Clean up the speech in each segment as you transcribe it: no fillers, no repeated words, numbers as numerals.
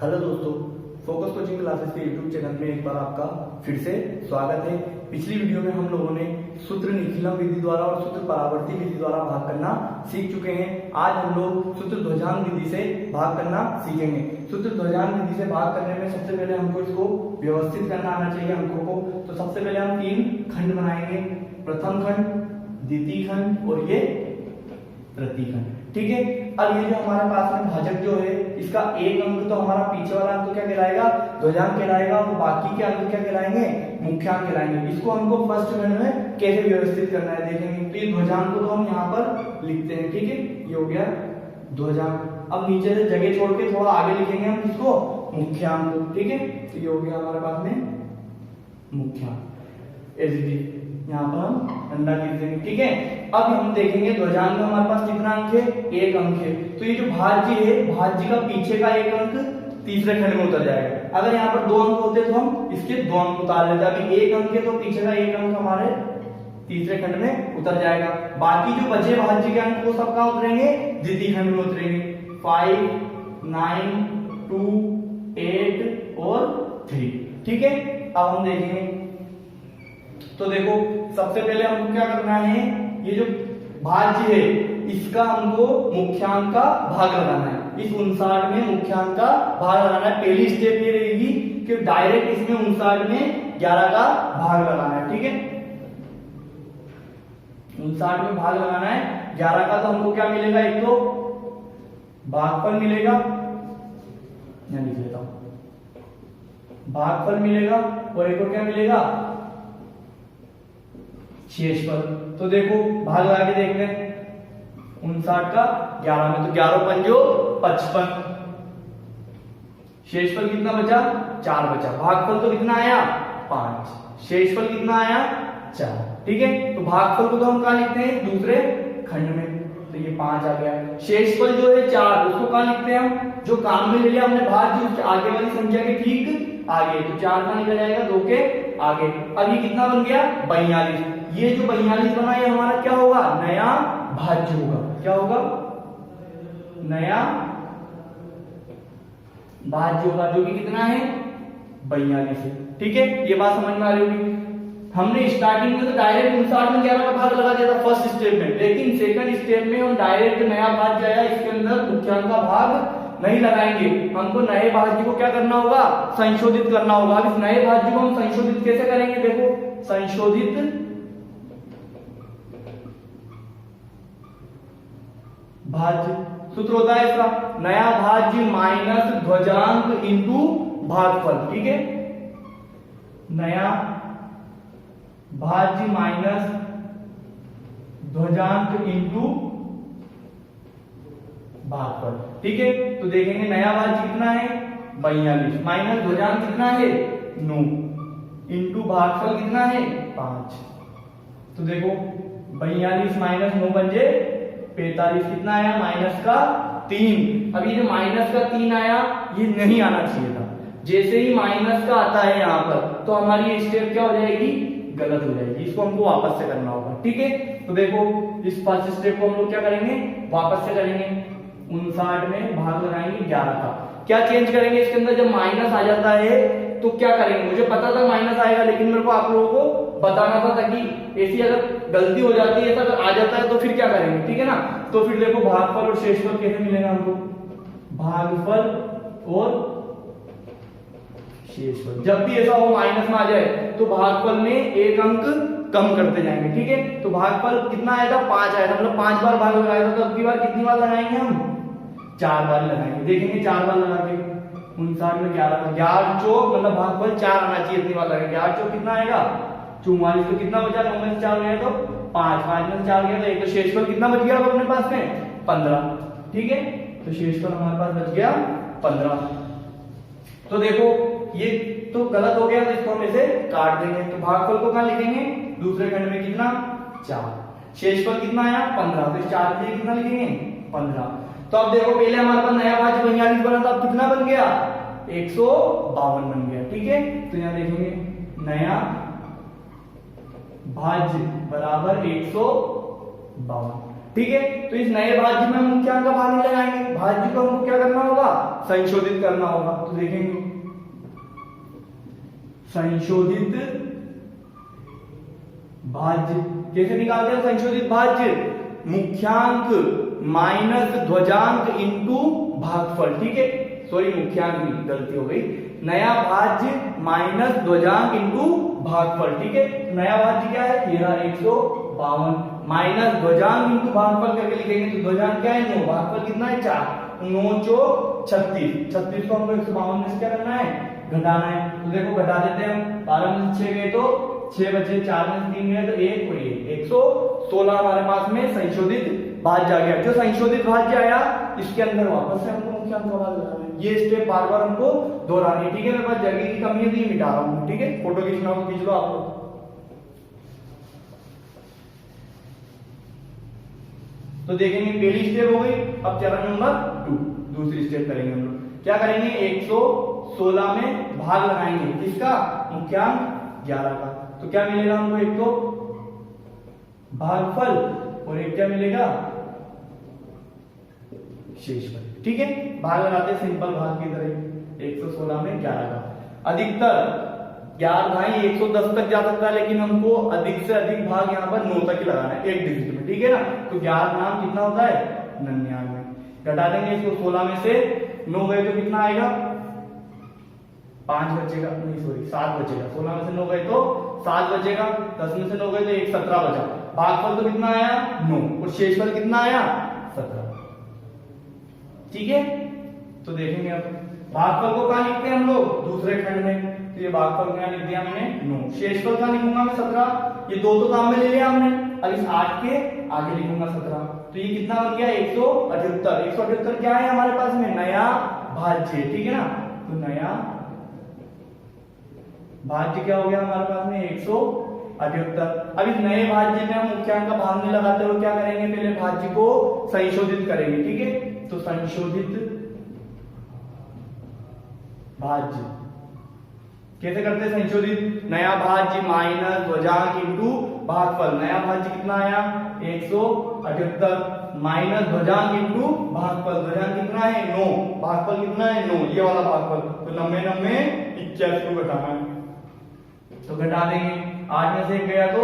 Hello दोस्तों, focus coaching classes के YouTube channel में एक बार आपका फिर से स्वागत है। पिछली वीडियो में हम लोगों ने सूत्र निखिलम विधि द्वारा और सूत्र परावर्ती विधि द्वारा भाग करना सीख चुके हैं। आज हम लोग सूत्र ध्वजांक विधि से भाग करना सीखेंगे। सूत्र ध्वजांक विधि से भाग करने में सबसे पहले हमको इसको व्यवस्थित करना आना चाहिए अंकों को। तो सबसे पहले हम 3 खंड बनाएंगे, प्रथम खंड, द्वितीय खंड और ये तृतीय खंड। ठीक है। अब ये जो हमारे पास में भाजक जो है, इसका एक अंक तो हमारा पीछे वाला अंक तो क्या कहलाएगा, ध्वजांक कहलाएगा, और बाकी के अंक क्या कहलाएंगे, मुख्यांक कहलाएंगे। इसको हमको फर्स्ट खंड में कैसे व्यवस्थित करना है देखेंगे। तो ये ध्वजांक को तो हम यहाँ पर लिखते हैं। ठीक है, ये हो गया ध्वजांक। अब नीचे से जगह छोड़ के थोड़ा आगे लिखेंगे हम इसको मुख्यांक। ठीक है, तो ये हो गया हमारे पास में मुख्यांक। यहाँ पर हम अंडा लिख देंगे। ठीक है। अब हम देखेंगे ध्वजांक में हमारे पास कितना अंक है, एक अंक है। तो ये जो भाज्य है, भाज्य का पीछे का एक अंक तीसरे खंड में उतर जाएगा। अगर यहाँ पर 2 अंक होते तो हम इसके 2 अंक उतार लेते। अभी एक अंक है तो पीछे का एक अंक हमारे तीसरे खंड में उतर जाएगा। बाकी जो बचे भाज्य के अंक वो सब कहाँ उतरेंगे, द्वितीय खंड में उतरेंगे। 5, 9, 2, 8 और 3। ठीक है। अब हम देखेंगे तो देखो, सबसे पहले हमको क्या करना है, ये जो भाज्य है इसका हमको मुख्यांक का भाग लगाना है। इस 59 में मुख्यांक का भाग लगाना है। पहली स्टेप ये रहेगी कि डायरेक्ट इसमें 59 में 11 का भाग लगाना है। ठीक है, 59 में भाग लगाना है 11 का। तो हमको क्या मिलेगा, एक तो भागफल मिलेगा, मैं लिख लेता हूं, भागफल मिलेगा, और एक और क्या मिलेगा, शेषफल। तो देखो भाग लगा के देख लें, 59 का 11 में, तो 11 पंजो 55। शेषफल कितना बचा, 4 बचा। भागफल तो कितना आया, 5। शेषफल कितना आया, 4। ठीक है। तो भागफल को तो हम कहाँ लिखते हैं, दूसरे खंड में। तो ये 5 आ गया। शेषफल जो है 4, उसको कहाँ लिखते हैं हम, जो काम में ले लिया हमने भाज्य आगे वाली संख्या के ठीक आगे। तो 4 का निकल जाएगा 2 के आगे। अब ये कितना बन गया, 42। ये जो 42 बना, ये हमारा क्या होगा, नया भाज्य होगा। क्या होगा, नया भाज्य होगा, जो कि कितना है, 42 है। ठीक है, ये बात समझ में आ रही होगी। हमने स्टार्टिंग में तो डायरेक्ट 59 में 11 का भाग लगा दिया था फर्स्ट स्टेप में, लेकिन सेकंड स्टेप में हम डायरेक्ट नया भाज्य आया, इसके अंदर मुख्यांक का भाग नहीं लगाएंगे। हमको नए भाज्य को क्या करना होगा, संशोधित करना होगा। अब इस नए भाज्य को हम संशोधित कैसे करेंगे, देखो, संशोधित भाज्य सूत्र होता है इसका, नया भाज्य माइनस ध्वजांक इंटू भागफल। ठीक है, नया भाज्य माइनस ध्वजांक इंटू भागफल। ठीक है। तो देखेंगे नया भाज्य कितना है, 42, माइनस ध्वजांक कितना है, 9, इंटू भागफल कितना है, 5। तो देखो 42 माइनस 9 बन जाए 45। कितना आया, माइनस का 3। अब ये जो माइनस का 3 आया, ये नहीं आना चाहिए था। जैसे ही माइनस का आता है यहाँ पर, तो हमारी ये स्टेप क्या हो जाएगी, गलत हो जाएगी। इसको हमको वापस से करना होगा। ठीक है। तो देखो, इस फर्स्ट स्टेप को हम लोग क्या करेंगे, वापस से करेंगे। 59 में भाग लगाएंगे 11 का। क्या चेंज करेंगे इसके अंदर, जब माइनस आ जाता है तो क्या करेंगे, मुझे पता था माइनस आएगा, लेकिन मेरे को आप लोगों को बताना था ताकि ऐसी अगर गलती हो जाती है, अगर आ जाता है तो फिर क्या करेंगे। ठीक है ना। तो फिर देखो भागफल और शेषफल कैसे मिलेगा हमको, भागफल और शेषफल। जब भी ऐसा हो माइनस में आ जाए तो भागफल में एक अंक कम करते जाएंगे। ठीक है। तो भागफल कितना आया था, 5 आया था, मतलब 5 बार भाग लगाया था। तो अब की बार कितनी बार लगाएंगे हम, 4 बार लगाएंगे। देखेंगे 4 बार लगा के 59 में 11 11 चौक, मतलब भागफल 4 आना चाहिए, इतनी बार लगेगा। 11 चौक कितना आएगा, 44। तो कितना बचा, 9 में से 4 गया तो 5, 5 में से 4 गया तो 1। तो शेषफल कितना बच गया अपने पास में, 15। ठीक है। तो शेषफल हमारे पास बच गया 15। तो देखो ये तो गलत हो गया, तो इसको हम ऐसे काट देंगे। तो भागफल को कहां लिखेंगे, दूसरे खंड में कितना, 4। शेषफल कितना आया, 15। तो 4 के लिए कितना लिखेंगे, 15। तो अब देखो, पहले हमारे पास नया भाज्य 42 बना था, अब कितना बन गया, 152 बन गया। ठीक है। तो यहां देखेंगे नया भाज्य बराबर 152। ठीक है। तो इस नए भाज्य में हम मुख्यांक का भाग नहीं लगाएंगे, भाज्य को हमको क्या करना होगा, संशोधित करना होगा। तो देखेंगे संशोधित भाज्य कैसे निकालते हैं, संशोधित भाज्य मुख्यांक माइनस ध्वजांक इंटू भागफल, ठीक है, सॉरी मुख्यांक नहीं, गलती हो गई, नया भाज्य माइनस ध्वजांक इंटू भागफल, ठीक है। नया भाज्य क्या है, 152 माइनस ध्वजांक इंटू भागफल करके लिखेंगे। तो ध्वजांक क्या है 9, भागफल कितना है 4, 9 चौक 36, 36 को हमको 152 में से क्या करना है, घटाना है। तो देखो घटा देते हैं हम, 12 में से 6 गए तो 6 बचे, 4 में से 3 गए तो 1 और 116 हमारे पास में संशोधित भाज्य आ गया। जो संशोधित भाज्य आया इसके अंदर वापस से हमको मुख्यांक का भाग लगाना है। ये स्टेप बार बार हमको दोहरानी है, ठीक है। मेरे पास जगह की कमी है तो ये मिटा रहा हूं, ठीक है। फोटो खींचना हो तो खींच लो आप लोग। तो देखेंगे पहली स्टेप हो गई, अब चरण नंबर 2 दूसरी स्टेप करेंगे हम लोग। क्या करेंगे, 116 में भाग लगाएंगे, किसका, मुख्यांक 11 का। तो क्या मिलेगा हमको, एक तो भागफल और एक क्या मिलेगा, शेषफल, ठीक है। भाग लगाते सिंपल भाग की तरह, 116 में 11 का। अधिकतर 11 भाई 110 तक जा सकता है, लेकिन हमको अधिक से अधिक भाग यहाँ पर 9 तक ही लगाना है, एक डिजिट में, ठीक है ना। तो 11 नाम कितना होता है, 99। घटा देंगे इसको, 16 में से 9 गए तो कितना आएगा, 5 बचेगा, नहीं सॉरी 7 बचेगा। 16 में से 9 गए तो 7 बचेगा, 10 में से 9 गए तो 1 17 बचा। भागफल तो कितना आया 9 और शेषफल कितना आया 17, ठीक है। तो देखेंगे अब भागफल को कहां लिखते हैं हम लोग, दूसरे खंड में। तो ये भागफल क्या लिख दिया मैंने 9, शेषफल कहां लिखूंगा मैं 17, ये दो तो काम में ले लिया हमने। अब इस 8 के आगे लिखूंगा 17, तो ये कितना बन गया 178। 178 क्या है हमारे पास में, नया भाज्य, ठीक है ना। तो नया भाज्य क्या हो गया हमारे पास में 178। अब इस नए भाज्य में हम मुख्यांक का भाग नहीं लगाते हुए क्या करेंगे, पहले भाज्य को संशोधित करेंगे, ठीक है। तो संशोधित भाज्य कैसे करते हैं, संशोधित नया भाज्य माइनस ध्वजांक इंटू भागफल। नया भाज्य कितना आया 178 माइनस ध्वजांक इंटू भागफल। ध्वजांक कितना है 9, भागफल कितना है 9, ये वाला भागफल। तो 90 90 81 को घटाना है, तो घटा देंगे। 8 में से 1 गया तो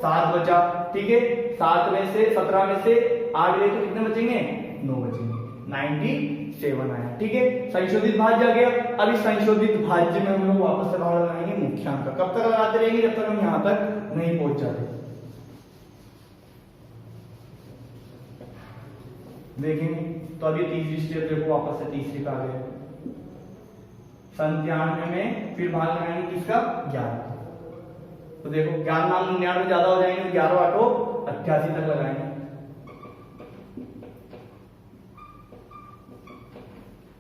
7 बचा, ठीक है। 7 में से 17 में से 8 गए तो कितने बचेंगे, 9 बचेंगे, 97 आया, ठीक है। संशोधित भाज्य आ गया। अब इस संशोधित भाज्य में हम लोग वापस से भाग लगाएंगे मुख्यांक का। कब तक लगाते रहेंगे, जब तक हम यहां तक नहीं पहुंच जाते। देखेंगे तो अभी तीसरी स्टेप देखो, वापस से तीसरी का आ गया। 97 में फिर भाग लगाएंगे किसका, 11। तो देखो 11 नाम 99 ज्यादा हो जाएंगे, 11 8 88 तक लगाएंगे।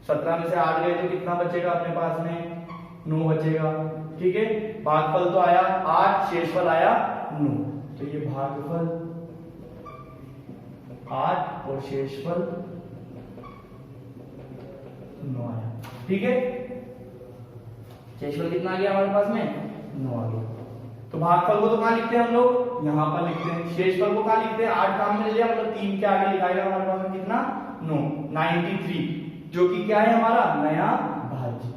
17 में से 8 गए तो कितना बचेगा अपने पास में, 9 बचेगा, ठीक है। भागफल तो आया 8, शेषफल आया 9। तो ये भागफल 8 और शेषफल 9 आया, ठीक है। शेषफल कितना आ गया हमारे पास में 9 आ गया। तो भागफल को तो कहां लिखते हैं हम लोग, यहां पर लिखते हैं। शेषफल को कहां लिखते हैं, 8 काम में ले लिया, मतलब 3 के आगे लिखाएगा हमारे पास में कितना 9, 93, जो कि क्या है हमारा नया भाज्य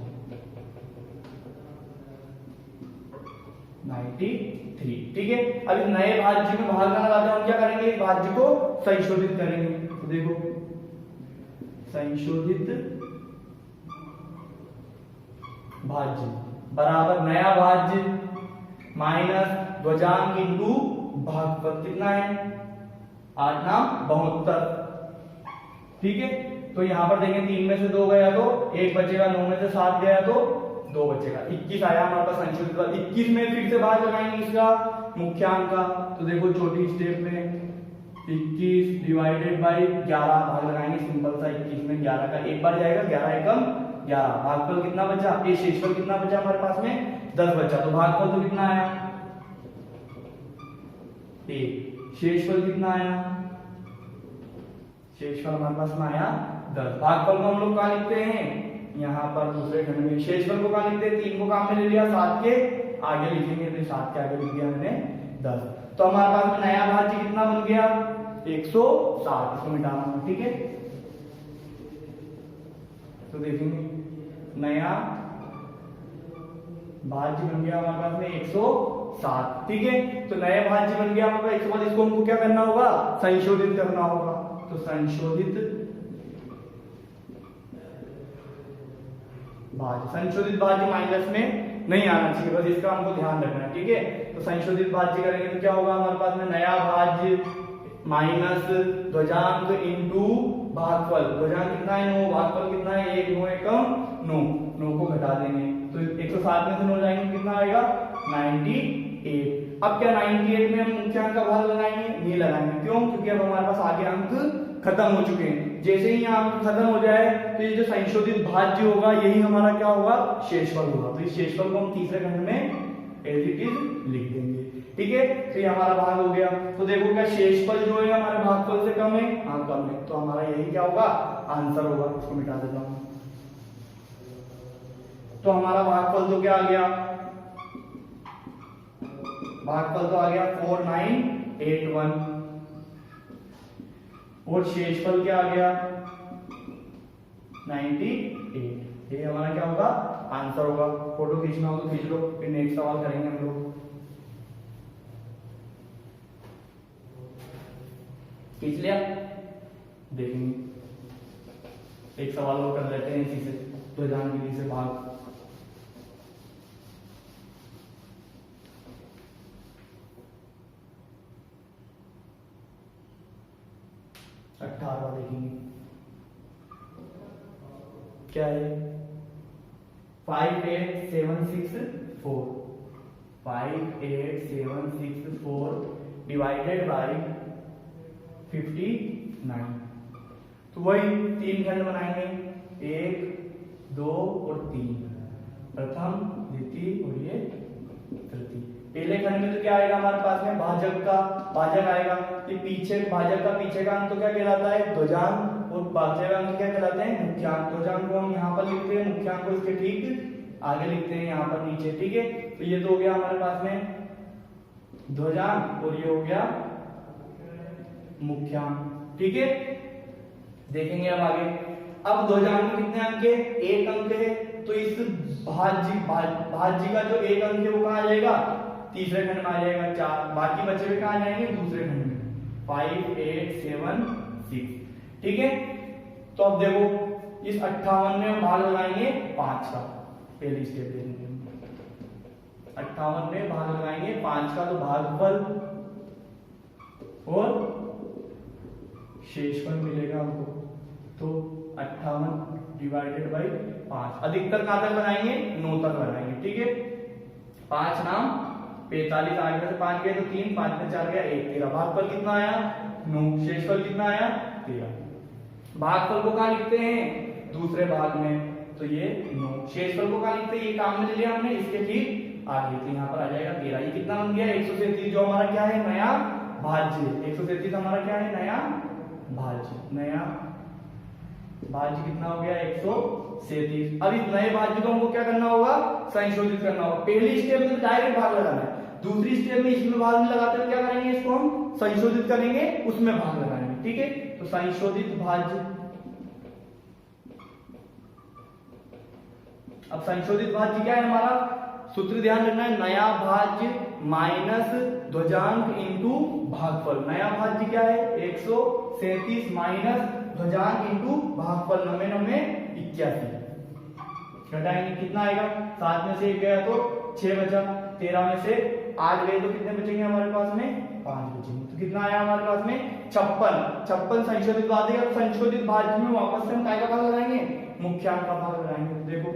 93, ठीक है। अब इस नए भाज्य में भाग लगाते हैं, हम क्या करेंगे, इस भाज्य को संशोधित करेंगे। तो देखो संशोधित भाज्य बराबर नया भाज्य माइनस ध्वजांक इंटू भागफल, कितना है 8 नाम 72, ठीक है। तो यहां पर देखें 3 में से 2 गया तो 1 बचेगा, 9 में से 7 गया तो 2 बचेगा, 21 आया हमारे पास संशोधित। 21 में फिर से भाग लगाएंगे इसका मुख्यांक का। तो देखो छोटी स्टेप में 21 डिवाइडेड बाई 11 भाग लगाएंगे, सिंपल सा। 21 में 11 का एक बार जाएगा, 11 एकम 11। भागफल कितना बचा, ये शेषफल कितना बचा हमारे पास में 10 बचा। तो भागफल तो कितना आया 1, शेषफल कितना आया, शेषफल हमारे पास में आया 10। भागफल को हम लोग कहां लिखते हैं, यहां पर दूसरे खंड में। शेषफल को कहां लिखते हैं, 3 को काम में ले लिया, 7 के आगे लिखेंगे, तो 7 के आगे लिख दिया हमने 10। तो हमारे पास में नया भाज्य कितना बन गया 160, इसको मिटाना होगा। ठीक है, तो देखेंगे नया भाज्य बन गया हमारे पास में 160। ठीक है, तो नया भाज्य बन गया हमारे पास 160, इसको हमको क्या करना होगा, संशोधित करना होगा। तो संशोधित भाज्य माइनस में नहीं आना चाहिए, बस इसका हमको ध्यान रखना है। ठीक है, तो संशोधित भाज्य करेंगे तो क्या होगा हमारे पास में, नया भाज्य माइनस ध्वजांक इंटू भागफल। ध्वजांक कितना है 9, भागफल कितना है 1, 9 एकम 9, 9 को घटा देंगे तो 160 में से 9 जाएंगे कितना आएगा 98। अब क्या 98 में हम मुख्यांक का भाग लगाएंगे, नहीं लगाएंगे। क्यों, क्योंकि अब हमारे पास आगे अंक खत्म हो चुके हैं। जैसे ही यहाँ अंक खत्म हो जाए तो ये जो संशोधित भाज्य होगा यही हमारा क्या होगा, शेषफल होगा। तो इस शेषफल को हम तीसरे खंड में एज इट इज लिख देंगे। ठीक है, तो ये हमारा भाग हो गया। तो देखो क्या शेषफल जो है हमारे भागफल से कम है, हाँ कम है, तो हमारा यही क्या होगा, आंसर होगा। इसको मिटा देता हूं, तो हमारा भागफल तो क्या आ गया, भागफल तो आ गया 4981 और शेषफल क्या आ गया 98। ये हमारा क्या होगा, आंसर होगा। फोटो खींचना हो तो खींच लो, फिर नेक्स्ट सवाल करेंगे हम लोग। खींच लिया, देखेंगे एक सवाल और कर लेते हैं इसी से, ध्वजांक विधि से भाग। अठारह देखेंगे क्या है, 58764 डिवाइडेड बाई 59। तो वही तीन खंड बनाएंगे, 1, 2 और 3, प्रथम द्वितीय और ये तृतीय। पहले खंड में तो क्या आएगा हमारे पास में, भाजक आएगा। ये पीछे भाजक का पीछे का अंक तो क्या कहलाता है, ध्वजांक, और पांचवें का अंक क्या कहलाते हैं, मुख्यांक। ध्वजांक को हम यहाँ पर लिखते हैं, मुख्यांक को इसके ठीक आगे लिखते हैं यहाँ पर नीचे। ठीक है, तो ये तो हो गया हमारे पास में ध्वजांक और ये हो गया मुख्यांक। ठीक है, देखेंगे अब आगे। अब ध्वजांक में कितने अंक है, एक अंक है, तो इस भाज्य का जो एक अंक है वो कहाँ आ जाएगा, तीसरे खंड में आ जाएगा। 4 बाकी बचे हुए कहाँ जाएंगे, दूसरे खंड में, 5876। ठीक है, तो अब देखो इस 58 में हम भाग लगाएंगे 5 का, पहली स्टेप देखेंगे 58 में भाग लगाएंगे 5 का, तो भागफल और शेषफल मिलेगा हमको। तो 58 डिवाइडेड बाई 5, अधिकतर कहां तक बनाएंगे, 9 तक बनाएंगे। ठीक है, 5 नाम 45, आगे से 5 गए तो 3, 5 में 4 गया 1, 13। भागफल कितना आया 9, शेषफल कितना आया 13। भागफल को कहां लिखते हैं, दूसरे भाग में, तो ये 9। शेषफल को कहां लिखते हैं, ये काम में ले लिया हमने, इसके ठीक आगे, तो यहाँ पर आ जाएगा 13। ये कितना बन गया 137, जो हमारा क्या है, नया भाज्य। 137 हमारा क्या है, नया भाज्य। नया भाज्य कितना हो गया 137। अब इस नए भाज्य को हमको क्या करना होगा, संशोधित करना होगा। पहली स्टेप में डायरेक्ट भाग लगाना है, दूसरी स्टेप में इसमें भाग नहीं लगाते हुए क्या करेंगे, इसको हम संशोधित करेंगे, उसमें भाग लगाएंगे। ठीक है, तो संशोधित भाज्य, अब संशोधित भाज्य क्या है हमारा, सूत्र ध्यान रखना है, नया भाज्य माइनस ध्वजांक इंटू भागफल। नया भाज्य क्या है 137 माइनस ध्वजांक इंटू भागफल 99 81। घटाएंगे कितना आएगा, 7 में से 1 गया तो 6 बचा, 13 में से 8 गए तो कितने बचेंगे हमारे पास में, 5 बचेंगे। तो कितना आया हमारे पास में 56 संशोधित भाज्य। अब संशोधित भाज्य में वापस से हम काय का भाग लगाएंगे, मुख्यांक का भाग लगाएंगे। देखो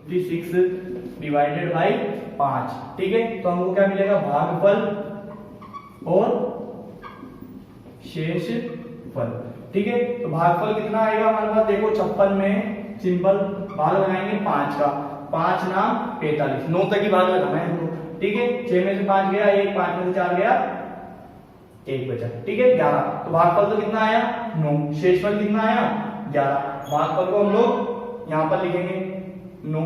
56 डिवाइडेड बाई 5। ठीक है, तो हमको क्या मिलेगा, भागफल और शेषफल। ठीक है, तो भागफल कितना आएगा हमारे पास, देखो 56 में सिंपल भाग लगाएंगे 5 का, 5 नाम 45, 9 तक ही भाग लगाना है हमको। ठीक है, 6 में से 5 गया 1, 5 में से 4 गया 1 बचा। ठीक है, 11। तो भागफल तो कितना आया 9, शेषफल कितना आया 11। भागफल को हम लोग यहाँ पर लिखेंगे 9।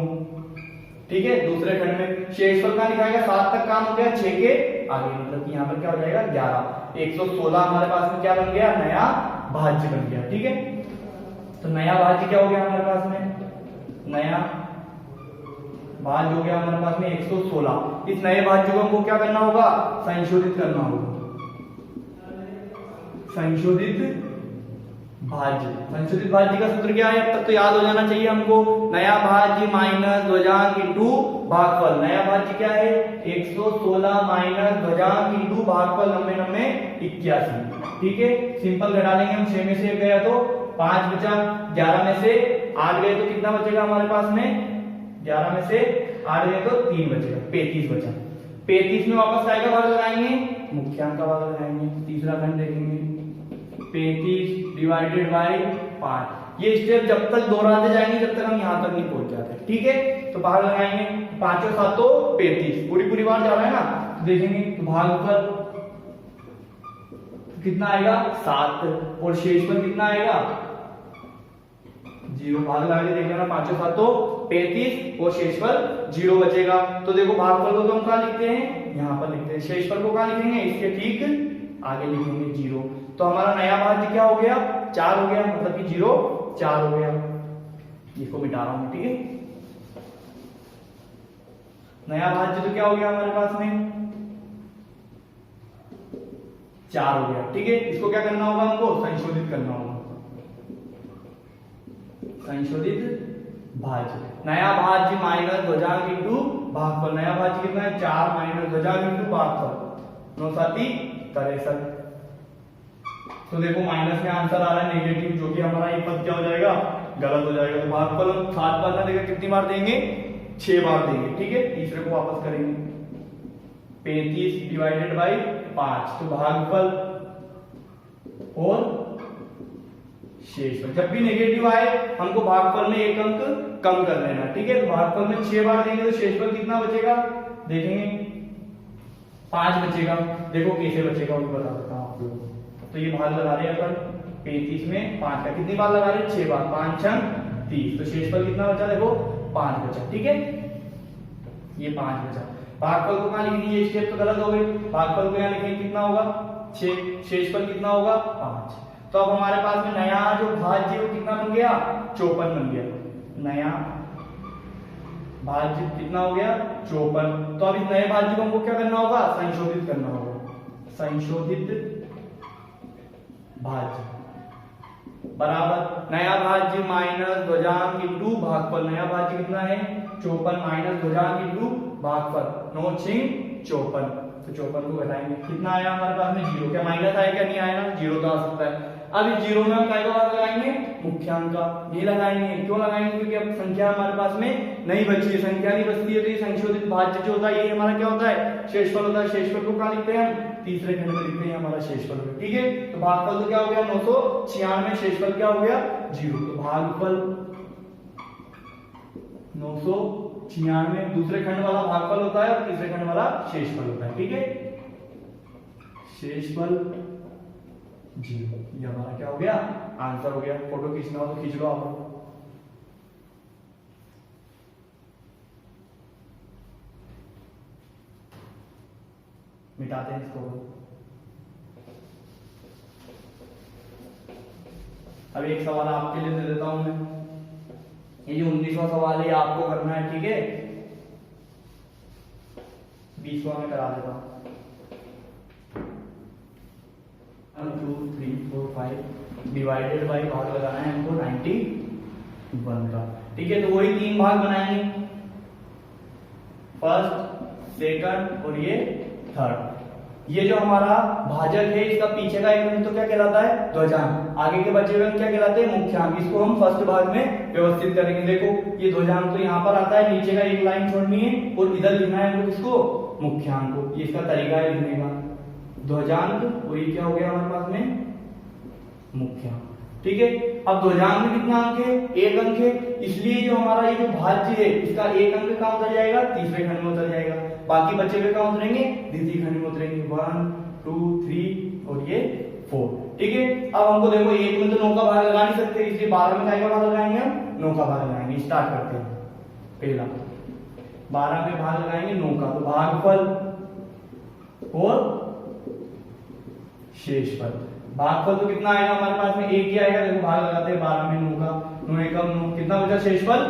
ठीक है, दूसरे खंड में शेषफल का लिखाएगा, 7 तक काम हो गया, 6 के आगे, मतलब कि यहाँ पर क्या हो जाएगा 11। 116 हमारे पास में क्या बन गया, नया भाज्य बन गया। ठीक है, तो नया भाज्य क्या हो गया हमारे पास में, नया भाज्य हो गया हमारे पास में 116। इस नए भाज्य को हमको क्या करना होगा, संशोधित करना होगा, संशोधित भाज्य। संशोधित भाज्य का सूत्र क्या है, अब तक तो याद हो जाना चाहिए हमको, नया भाज्य माइनस ध्वजांक इंटू भागफल। नया भाज्य क्या है, 116 माइनस ध्वजांक इंटू भागफल 90 90 81। ठीक है, सिंपल घटा लेंगे हम, 6 में से 1 गया तो 5 बचा, 11 में से 8 गए तो कितना बचेगा हमारे पास में, 11 में से 8 गए तो 3 बचेगा, 35 बचा। 35 में वापस का भाग लगाएंगे, मुख्यांक का भाग लगाएंगे। तीसरा खंड देखेंगे, 35 डिवाइडेड बाय 5। ये स्टेप जब तक दोहराते जाएंगे जब तक हम यहां तक नहीं पहुंच जाते। ठीक है, तो भाग लगाएंगे, 5 और 7 तो 35, पूरी बार जा रहा है ना, तो देखेंगे तो भागफल कितना आएगा 7 और शेषफल कितना आएगा 0। भाग लगा के देख लेना, 5 और 7 तो 35 और शेषफल 0 बचेगा। तो देखो भागफल को तो हम कहां लिखते हैं, यहां पर लिखते हैं, शेषफल को कहां लिखेंगे, इसके ठीक आगे लिखेंगे 0। तो हमारा नया भाज्य क्या हो गया, 4 हो गया, मतलब कि 0 4 हो गया। इसको मिटा रहा हूं। ठीक है, नया भाज्य तो क्या हो गया हमारे पास में 4 हो गया। ठीक है, इसको क्या करना होगा हमको, संशोधित करना होगा, संशोधित भाज्य। नया भाज्य माइनस ध्वजांक इंटू भागफल। नया भाज्य कितना है, 4 माइनस ध्वजांक इंटू भागफल 9 7 63। तो देखो माइनस में आंसर आ रहा है नेगेटिव, जो कि हमारा ये पद क्या हो जाएगा, गलत हो जाएगा। तो भागफल हम 7 बार ना देकर कितनी बार देंगे, 6 बार देंगे। ठीक है, तीसरे को वापस करेंगे, 35 डिवाइडेड बाई 5। तो भागफल और शेषफल, जब भी नेगेटिव आए हमको भागफल में 1 अंक कम कर लेना। ठीक है, तो भागफल में 6 बार देंगे तो शेषफल कितना बचेगा, देखेंगे 5 बचेगा। देखो कैसे बचेगा वो बता देता हूं आप लोगों को। तो ये भाग लगा रहे हैं अपन 35 में 5 का, कितनी बार लगा रहे हैं, 6 बार, 5 6 30। तो शेषफल कितना बचा, देखो 5 बचा। ठीक है, ये 5 बचा। भागफल को कहां लिखेंगे, ये स्टेप तो गलत हो गई, भागफल को यहां लिखेंगे, कितना होगा 6, शेषफल कितना होगा 5। तो अब हमारे पास में नया जो भाज्य वो कितना बन गया, 54 बन गया। नया भाज्य कितना हो गया, 54। तो अब इस नए भाज्य को हमको क्या करना होगा, संशोधित करना होगा, संशोधित भाज्य बराबर नया भाज्य माइनस ध्वजांक इंटू भागफल। नया भाज्य कितना है 54 माइनस ध्वजांक इंटू भागफल 9 6 54। तो 54 को घटाएंगे, कितना आया हमारे पास में 0। क्या माइनस आया, क्या नहीं आया ना, 0 तो आ सकता है। अब इस 0 में हम काय का भाग लगाएंगे, मुख्यांक का। नहीं लगाएंगे, क्यों लगाएंगे, क्योंकि अब संख्या हमारे पास में नहीं बची है, संख्या नहीं बचती है तो ये संशोधित भाज्य जो होता है ये हमारा क्या होता है, शेषफल होता है। शेषफल को कहां लिखते हैं हम, तीसरे खंड में लिखते हैं हमारा शेषफल। ठीक है, तो भागफल तो क्या हो गया 996, शेषफल क्या हो गया 0। तो भागफल 996, दूसरे खंड वाला भागफल होता है और तीसरे खंड वाला शेषफल होता है। ठीक है, शेषफल 0, ये हमारा क्या हो गया, आंसर हो गया। फोटो खींचना हो तो खींच लो आप लोग। मिटाते हैं इसको। अब एक सवाल आपके लिए दे देता हूं मैं, ये जो 19वां सवाल है आपको करना है। ठीक है, 20वां में करा देता हूं। 1 2 3 4 5 डिवाइडेड बाई भाग लगाना है हमको 91 का। ठीक है, तो वही 3 भाग बनाएंगे, फर्स्ट सेकंड और ये थर्ड। ये जो हमारा भाजक है इसका पीछे का एक अंक तो क्या कहलाता है, ध्वजांक। आगे के बचे हुए अंक क्या कहलाते हैं, मुख्यांक। इसको हम फर्स्ट भाग में व्यवस्थित करेंगे। देखो ये ध्वजांक तो यहाँ पर आता है, नीचे का एक लाइन छोड़नी है और इधर लिखना है हमको इसको, मुख्यांक को। ये इसका तरीका है लिखने का, ध्वजांक और ये क्या हो गया हमारे पास में, मुख्यांक। ठीक है, अब ध्वजांक में कितना अंक है, 1 अंक है, इसलिए जो हमारा ये जो भाज्य है इसका 1 अंक कहां उतर जाएगा, तीसरे खंड में उतर जाएगा। बाकी बचे हुए कहां उतरेंगे, द्वितीय खंड में उतरेंगे, 1 2 3 और ये 4। ठीक है, अब हमको देखो 1 में तो 9 का भाग लगा नहीं सकते, इसलिए 12 में का भाग लगाएंगे हम, 9 का भाग लगाएंगे। स्टार्ट करते हैं, पहला 12 में भाग लगाएंगे 9 का, तो भागफल और शेषफल। भागफल तो कितना आएगा हमारे पास में, एक ही आएगा। देखो भाग लगाते हैं 12 में 9 का, 9 एकम 9, कितना बचा शेषफल,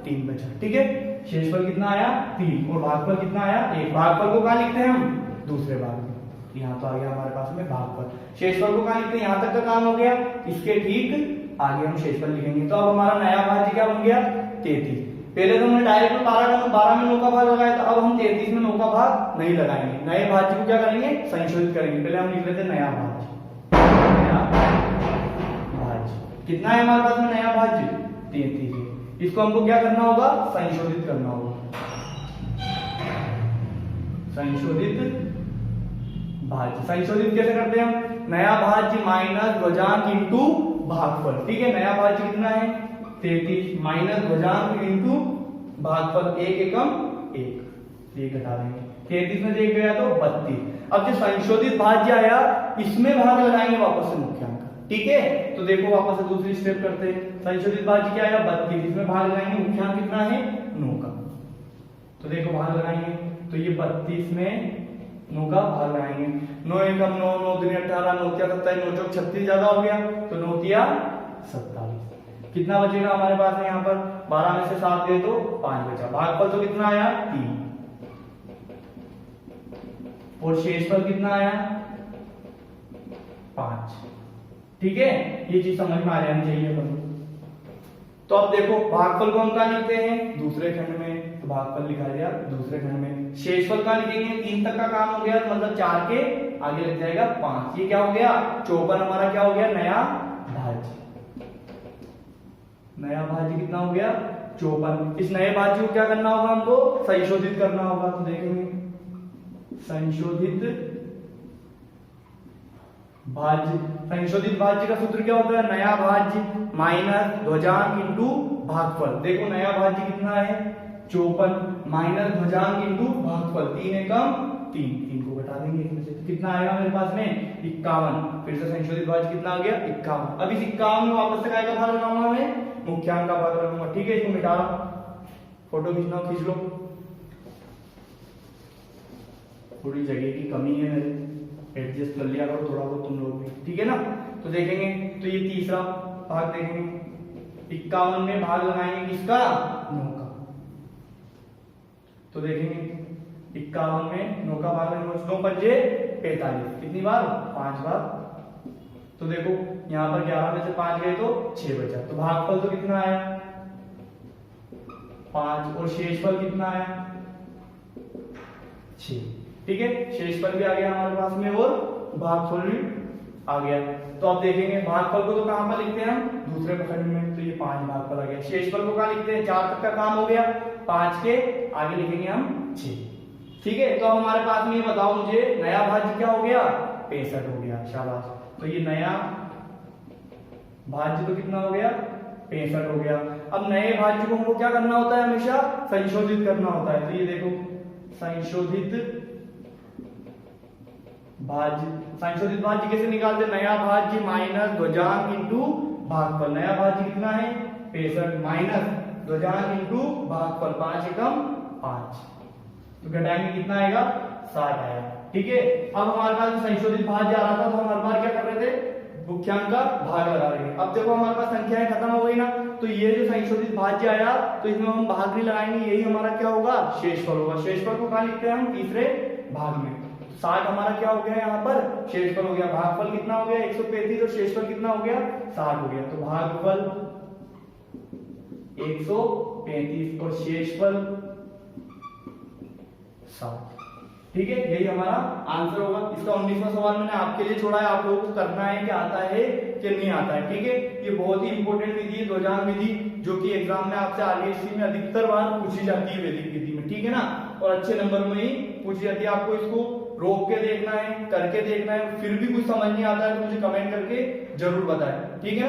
3 बचा। ठीक है, शेषफल कितना आया, 3, और भागफल कितना आया, 1। भागफल को कहाँ लिखते हैं हम, दूसरे भाग में। यहाँ तो आ गया हमारे पास में भागफल। शेषफल को कहाँ लिखते हैं, यहाँ तक का काम हो गया, इसके ठीक आगे हम शेषफल लिखेंगे। तो अब हमारा नया भाज्य क्या बन गया, 33। पहले तो हमने डायरेक्ट 12 में 9 का भाग लगाया था, अब हम 33 में 9 का भाग नहीं लगाएंगे। नए भाज्य को क्या करेंगे, संशोधित करेंगे। पहले हम लिख लेते हैं नया भाज्य। नया भाज्य कितना है हमारे पास में, नया भाज्य 33 है। इसको हमको क्या करना होगा, संशोधित करना होगा। संशोधित भाज्य, संशोधित कैसे करते हैं हम, नया भाज्य माइनस ध्वजांक इंटू भागफल। ठीक है, नया भाज्य कितना है, 33 माइनस ध्वजांक इंटू भागफल, 1 एकम 1, ये घटा देंगे। 33 में से 1 गया तो 32। अब जो संशोधित भाज्य आया, इसमें भाग लगाएंगे वापस से मुख्यांक। ठीक है, तो देखो वापस से दूसरी स्टेप करते हैं। संशोधित भाज्य क्या आया, 32, इसमें भाग लगाएंगे मुख्यांक कितना है, 9 का। तो देखो भाग लगाएंगे, तो ये 32 में 9 का भाग लगाएंगे। 9 एकम 9, 9 दूनी 18, 9 तिया 27, 9 चौक 36 ज्यादा हो गया, तो 9 तिया 27। कितना बचेगा हमारे पास में, यहाँ पर 12 में से 7 गए तो 5 बचा। भागफल तो कितना आया, 3, और शेषफल कितना आया, 5। ठीक है, ये चीज समझ में आ जानी चाहिए अपन। तो अब देखो भागफल को हम कहाँ लिखते हैं, दूसरे खंड में, तो भागफल लिखा गया दूसरे खंड में। शेषफल कहाँ लिखेंगे, 3 तक का काम हो गया, तो मतलब 4 के आगे लग जाएगा 5। ये क्या हो गया, 54 हमारा क्या हो गया, नया भाज्य। नया भाज्य कितना हो गया, 54। इस नए भाज्य को क्या करना होगा, हमको संशोधित करना होगा। तो देखेंगे संशोधित भाज्य, संशोधित भाज्य का सूत्र क्या होता है, नया भाज्य माइनस ध्वजांक इंटू भागफल। देखो नया भाज्य कितना है, 54 माइनस ध्वजांक इंटू भागफल, 3 एकम 3, 3 को घटा देंगे इसमें से, कितना आएगा मेरे पास में, 51। फिर से संशोधित भाज्य कितना आ गया, 51। अब इस 51 में वापस से काय का भाग लगाऊंगा मैं, मुख्यांक का भाग लगाऊंगा। ठीक है, इसको मिटा लो, फोटो खींचना खींच लो, थोड़ी जगह की कमी है मेरे, एडजस्ट कर लिया करो थोड़ा बहुत तुम लोग भी। ठीक है ना, तो देखेंगे, तो ये तीसरा भाग देखेंगे, 51 में भाग लगाएंगे किसका, 9 का। तो देखेंगे 51 में 9 का भाग लगाएंगे, 9 पंजे 45, कितनी बार, 5 बार। तो देखो यहाँ पर 11 में से 5 गए तो 6 बचा। तो भागफल तो कितना आया, 5, और शेषफल कितना आया, 6। ठीक है, शेषफल भी आ गया हमारे पास में और भागफल भी आ गया। तो अब देखेंगे भागफल को तो कहां पर लिखते हैं हम, दूसरे खंड में। तो ये 5 भागफल आ गया। शेषफल को कहां लिखते हैं, 4 तक का काम हो गया, 5 के आगे लिखेंगे हम 6। ठीक है, तो अब हमारे पास में ये बताओ मुझे, नया भाज्य क्या हो गया, 65 हो गया, शाबाश। तो ये नया भाज्य तो कितना हो गया, 65 हो गया। अब नए भाज्य को हमको क्या करना होता है, हमेशा संशोधित करना होता है। तो ये देखो संशोधित भाज्य, संशोधित भाज्य कैसे निकालते, नया भाज्य माइनस ध्वजांक इंटू भागफल। नया भाज्य कितना है, 65 माइनस ध्वजांक इंटू भागफल, 5 एकम 5, तो घटाएंगे कितना आएगा, 60 आएगा। ठीक है, अब हमारे पास संशोधित भाज्य आ रहा था, तो हम हर बार क्या कर रहे थे, मुख्यांक का भाग लगा रहे हैं। अब देखो हमारे पास संख्याएं खत्म हो गई ना, तो ये जो संशोधित भाज्य आया, तो इसमें हम भाग नहीं लगाएंगे, यही हमारा क्या होगा, शेषफल होगा। शेषफल को कहां लिखते हैं हम, तीसरे भाग में। 60 हमारा क्या हो गया, यहाँ पर शेषफल हो गया। भागफल कितना हो गया, 135, और शेषफल कितना हो गया, 60 हो गया। तो भागफल 135 और शेषफल 60। ठीक है, यही हमारा आंसर होगा। इसका 19वां सवाल मैंने आपके लिए छोड़ा है, आप लोगों को करना है कि आता है कि नहीं आता है। ठीक है, ये बहुत ही इंपॉर्टेंट विधि है, ध्वजांक विधि, जो कि एग्जाम में आपसे आरबीएससी में अधिकतर बार पूछी जाती है वैदिक विधि में। ठीक है ना, और अच्छे नंबर में ही पूछी जाती है। आपको इसको रोक के देखना है, करके देखना है, फिर भी कुछ समझ नहीं आता है तो मुझे कमेंट करके जरूर बताएं। ठीक है ना।